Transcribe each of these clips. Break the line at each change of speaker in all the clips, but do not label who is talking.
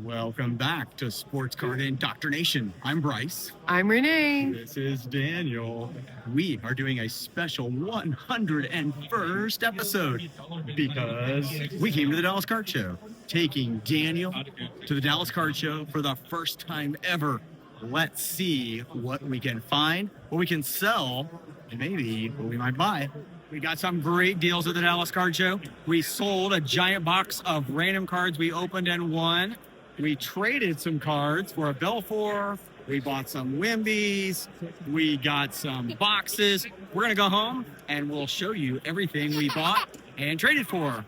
Welcome back to Sports Card Indoctrination. I'm Bryce.
I'm Renee.
This is Daniel. We are doing a special 101st episode because we came to the Dallas Card Show, taking Daniel to the Dallas Card Show for the first time ever. Let's see what we can find, what we can sell, and maybe what we might buy. We got some great deals at the Dallas Card Show. We sold a giant box of random cards we opened and won. We traded some cards for a Belfour. We bought some Wimbies. We got some boxes. We're going to go home and we'll show you everything we bought and traded for.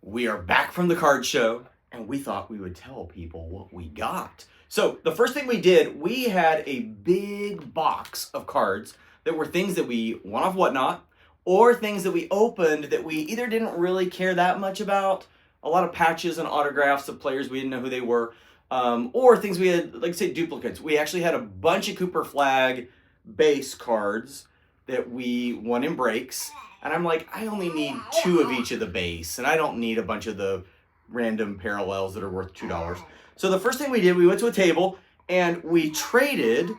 We are back from the card show and we thought we would tell people what we got. So the first thing we did, we had a big box of cards that were things that we won off Whatnot or things that we opened that we either didn't really care that much about, a lot of patches and autographs of players we didn't know who they were, or things we had, like say, duplicates. We actually had a bunch of Cooper Flag base cards that we won in breaks, and I'm like, I only need 2 of each of the base, and I don't need a bunch of the random parallels that are worth $2. So the first thing we did, we went to a table, and we traded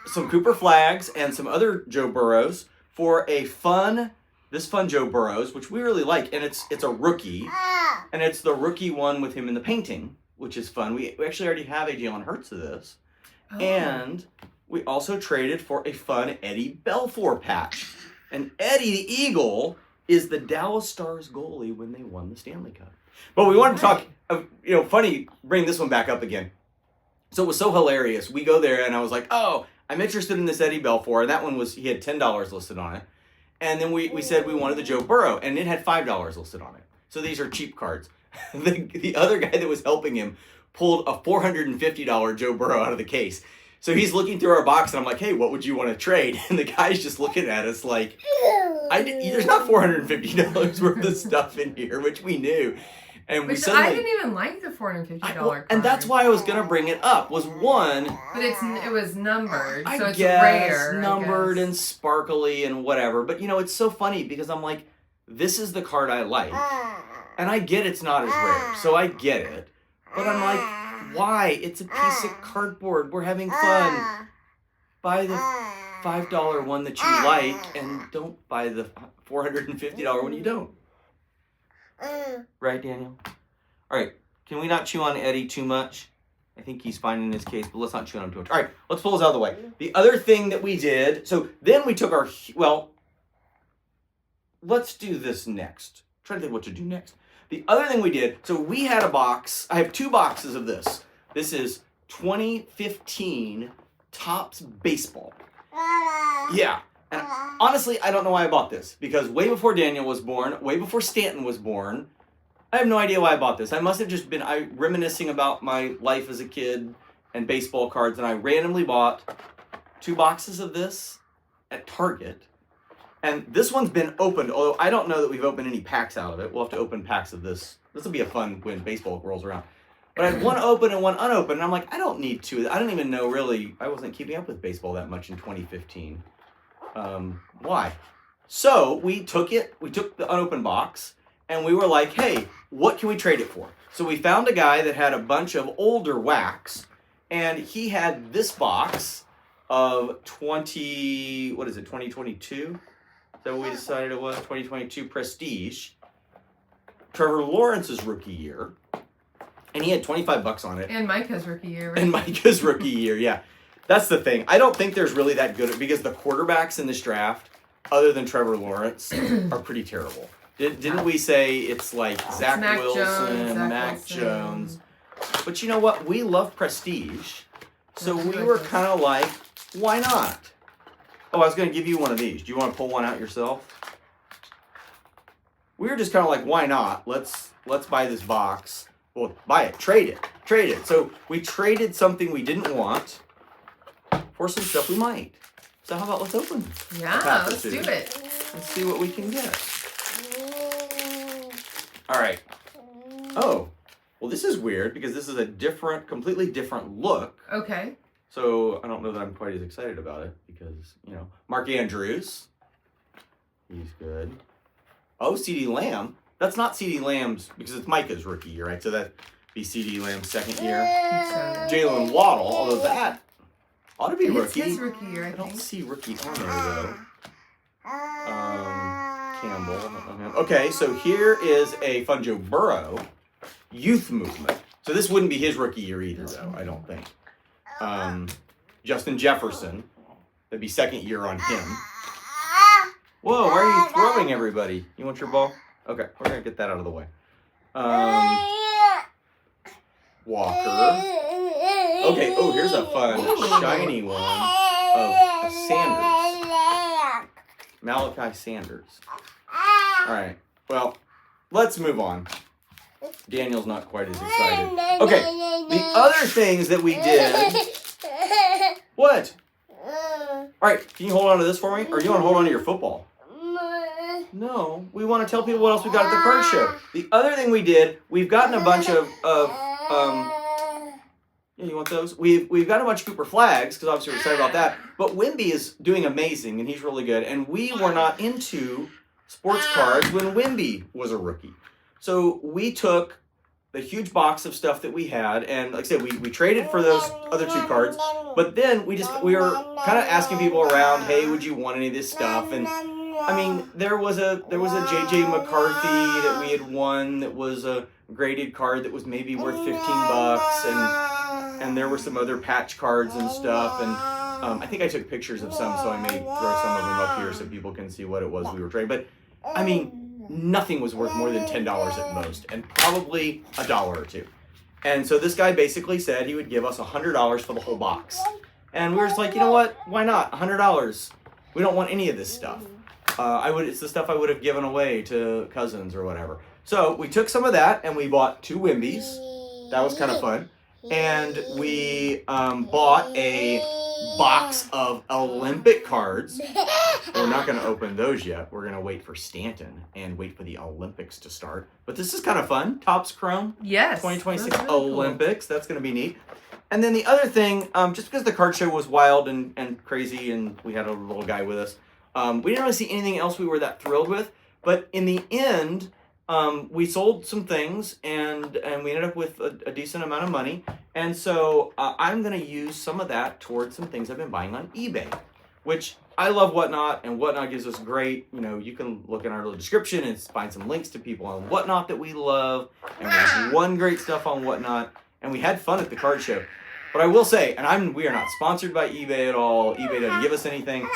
some Cooper Flags and some other Joe Burrows for this fun Joe Burrows, which we really like, and it's a rookie, and it's the rookie one with him in the painting, which is fun. We actually already have a Jalen Hurts of this, and we also traded for a fun Eddie Belfour patch. And Eddie the Eagle is the Dallas Stars goalie when they won the Stanley Cup. But we wanted to talk, funny, bring this one back up again. So it was so hilarious. We go there, and I was like, oh, I'm interested in this Eddie Belfour, and that one he had $10 listed on it. And then we said we wanted the Joe Burrow, and it had $5 listed on it. So these are cheap cards. The other guy that was helping him pulled a $450 Joe Burrow out of the case. So he's looking through our box, and I'm like, hey, what would you want to trade? And the guy's just looking at us like, there's not $450 worth of stuff in here, which we knew. And
I didn't even like the $450 card.
And that's why I was going to bring it up, was one...
But it was numbered, so it's
rare. Numbered and sparkly and whatever. But, it's so funny because I'm like, this is the card I like. And I get it's not as rare, so I get it. But I'm like, why? It's a piece of cardboard. We're having fun. Buy the $5 one that you like and don't buy the $450 one you don't. Right, Daniel? All right. Can we not chew on Eddie too much? I think he's fine in this case, but let's not chew on him too much. All right. Let's pull this out of the way. The other thing that we did, so then we took let's do this next. Try to think what to do next. The other thing we did, so we had a box. I have 2 boxes of this. This is 2015 Topps Baseball. Yeah. And honestly, I don't know why I bought this, because way before Daniel was born, way before Stanton was born, I have no idea why I bought this. I must have just been reminiscing about my life as a kid and baseball cards, and I randomly bought 2 boxes of this at Target. And this one's been opened, although I don't know that we've opened any packs out of it. We'll have to open packs of this. This will be a fun when baseball rolls around. But I had one open and one unopened, and I'm like, I don't need 2. I don't even know, really, I wasn't keeping up with baseball that much in 2015. Why? So we took the unopened box, and we were like, hey, what can we trade it for? So we found a guy that had a bunch of older wax, and he had this box of 2022? Is that what we decided it was? 2022 Prestige. Trevor Lawrence's rookie year. And he had $25 on it.
And Micah's rookie year. Right?
And Micah's rookie year, yeah. That's the thing. I don't think there's really that good, because the quarterbacks in this draft, other than Trevor Lawrence, are pretty terrible. Didn't we say it's like Zach Wilson, Mac Jones? But you know what? We love prestige. So we were kind of like, why not? Oh, I was going to give you one of these. Do you want to pull one out yourself? We were just kind of like, why not? Let's buy this box. Well, buy it. Trade it. So we traded something we didn't want for some stuff we might. So how about let's open?
Yeah, let's do it.
Let's see what we can get. All right. Oh, well, this is weird because this is a completely different look.
Okay.
So I don't know that I'm quite as excited about it because, Mark Andrews. He's good. Oh, CeeDee Lamb. That's not CeeDee Lamb's because it's Micah's rookie year, right? So be CD Lamb's second year.
I think so.
Jalen Waddle, although that ought to be
It's
rookie.
his rookie year, I
I don't
think.
see rookie on there though. Campbell. Okay, so here is a fun Joe Burrow youth movement. So this wouldn't be his rookie year either, though, I don't think. Justin Jefferson, that'd be second year on him. Whoa, why are you throwing everybody? You want your ball? Okay, we're going to get that out of the way. Walker. Okay, oh, here's a fun, shiny one of Sanders. Malachi Sanders. All right, well, let's move on. Daniel's not quite as excited. Okay, the other things that we did. What? All right, can you hold on to this for me? Or do you want to hold on to your football? No, we want to tell people what else we got at the card show. The other thing we did, we've gotten a bunch of yeah, you want those? We've got a bunch of Cooper flags, because obviously we're excited about that. But Wimby is doing amazing, and he's really good. And we were not into sports cards when Wimby was a rookie. So we took the huge box of stuff that we had, and like I said, we traded for those other two cards. But then we were kind of asking people around, hey, would you want any of this stuff? And I mean, there was a JJ McCarthy that we had won that was a graded card that was maybe worth $15, and there were some other patch cards and stuff, and I think I took pictures of some, so I may throw some of them up here so people can see what it was we were trading. But I mean, nothing was worth more than $10 at most, and probably $1 or $2. And so this guy basically said he would give us $100 for the whole box, and we were just like, you know what? Why not? $100. We don't want any of this stuff. It's the stuff I would have given away to cousins or whatever. So we took some of that and we bought 2 Wimbys. That was kind of fun. And we bought a box of Olympic cards. We're not going to open those yet. We're going to wait for Stanton and wait for the Olympics to start. But this is kind of fun. Topps Chrome.
Yes.
2026
really cool.
Olympics. That's going to be neat. And then the other thing, just because the card show was wild and crazy and we had a little guy with us, we didn't really see anything else we were that thrilled with. But in the end, we sold some things and we ended up with a decent amount of money. And so I'm going to use some of that towards some things I've been buying on eBay, which I love Whatnot, and Whatnot gives us great, you can look in our little description and find some links to people on Whatnot that we love. And we have one great stuff on Whatnot, and we had fun at the card show. But I will say, and we are not sponsored by eBay at all. eBay doesn't give us anything.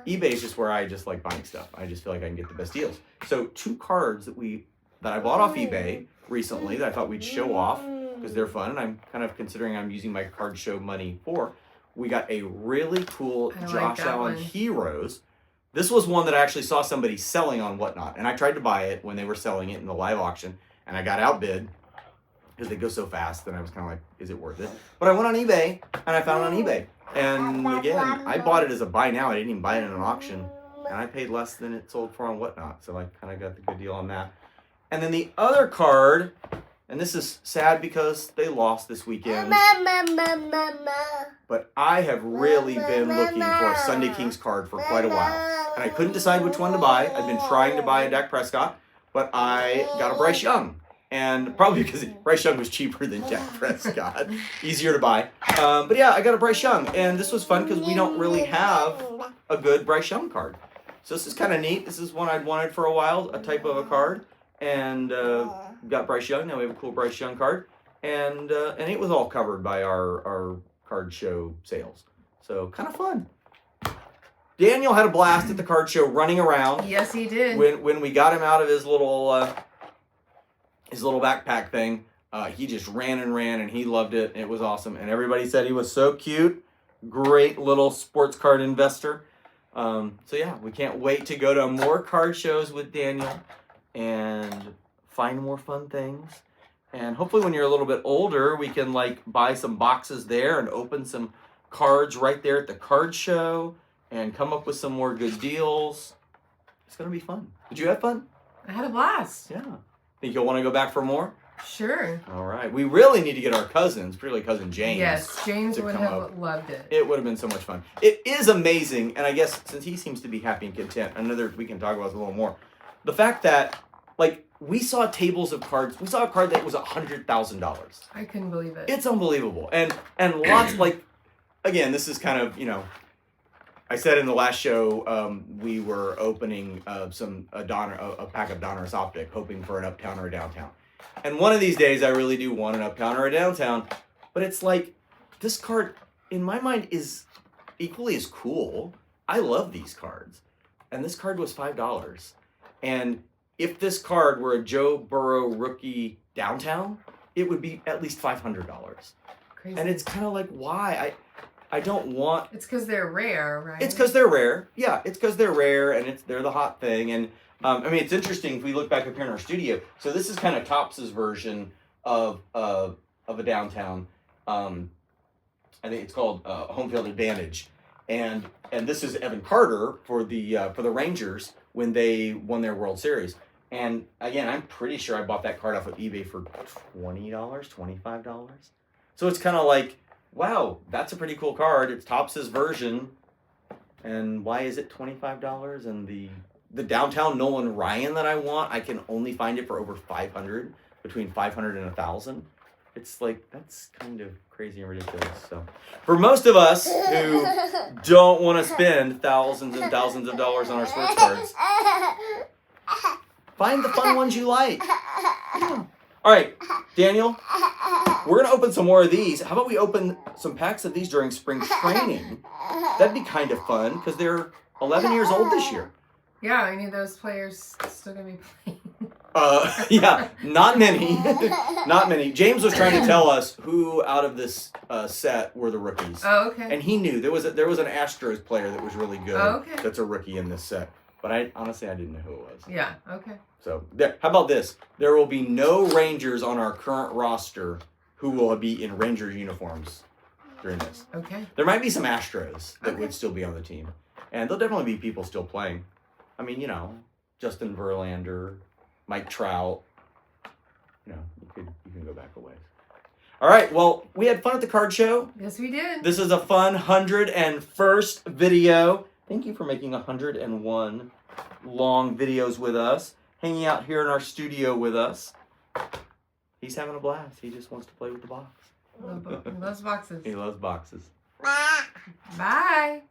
eBay is just where I just like buying stuff. I just feel like I can get the best deals. So 2 cards that I bought off eBay recently that I thought we'd show off because they're fun, and I'm kind of considering I'm using my card show money for. We got a really cool Josh Allen Heroes. This was one that I actually saw somebody selling on Whatnot, and I tried to buy it when they were selling it in the live auction, and I got outbid because they go so fast, and I was kind of like, is it worth it? But I went on eBay, and I found it on eBay. And again, I bought it as a buy now. I didn't even buy it in an auction, and I paid less than it sold for on Whatnot, so I kind of got the good deal on that. And then the other card, and this is sad because they lost this weekend, but I have really been looking for a Sunday Kings card for quite a while, and I couldn't decide which one to buy. I've been trying to buy a Dak Prescott, but I got a Bryce Young. And probably because Bryce Young was cheaper than Dak Prescott. Easier to buy. But yeah, I got a Bryce Young. And this was fun because we don't really have a good Bryce Young card. So this is kind of neat. This is one I'd wanted for a while, a type of a card. And got Bryce Young. Now we have a cool Bryce Young card. And it was all covered by our card show sales. So kind of fun. Daniel had a blast at the card show running around.
Yes, he did.
When we got him out of his little backpack thing, he just ran and he loved it. It was awesome. And everybody said he was so cute. Great little sports card investor. So yeah, we can't wait to go to more card shows with Daniel and find more fun things. And hopefully when you're a little bit older, we can buy some boxes there and open some cards right there at the card show and come up with some more good deals. It's going to be fun. Did you have fun?
I had a blast.
Yeah. Think you'll want to go back for more?
Sure.
All right. We really need to get our cousins, particularly cousin James.
Yes, James would have loved it.
It would have been so much fun. It is amazing, and I guess since he seems to be happy and content, we can talk about this a little more. The fact that, we saw tables of cards. We saw a card that was $100,000.
I couldn't believe it.
It's unbelievable. And lots like, again, this is kind of, I said in the last show, we were opening a pack of Donruss Optic, hoping for an uptown or a downtown. And one of these days, I really do want an uptown or a downtown. But it's like, this card, in my mind, is equally as cool. I love these cards. And this card was $5. And if this card were a Joe Burrow rookie downtown, it would be at least $500.
Crazy.
And it's kind of like, why? I don't want...
It's because they're rare, right?
It's because they're rare. Yeah, it's because they're rare, and they're the hot thing. And, it's interesting if we look back up here in our studio. So this is kind of Topps' version of a downtown. I think it's called Home Field Advantage. And this is Evan Carter for the Rangers when they won their World Series. And again, I'm pretty sure I bought that card off of eBay for $20, $25. So it's kind of like, wow, that's a pretty cool card. It's Topps' version. And why is it $25? And the downtown Nolan Ryan that I want, I can only find it for over $500, between $500 and $1,000. It's like, that's kind of crazy and ridiculous. So for most of us who don't want to spend thousands and thousands of dollars on our sports cards, find the fun ones you like. Yeah. All right, Daniel, we're going to open some more of these. How about we open some packs of these during spring training? That'd be kind of fun because they're 11 years old this year.
Yeah, any of those players still going to be playing?
Yeah, not many. Not many. James was trying to tell us who out of this set were the rookies.
Oh, okay.
And he knew there was an Astros player that was really good.
Oh, okay.
That's a rookie in this set. But I didn't know who it was.
Yeah, okay.
So there. How about this? There will be no Rangers on our current roster who will be in Ranger uniforms during this.
Okay.
There might be some Astros that
Okay.
would still be on the team. And there'll definitely be people still playing. I mean, Justin Verlander, Mike Trout. You can go back a ways. All right, well, we had fun at the card show.
Yes, we did.
This is a fun 101st video. Thank you for making 101 long videos with us, hanging out here in our studio with us. He's having a blast. He just wants to play with the box.
He loves boxes.
He loves boxes.
Bye.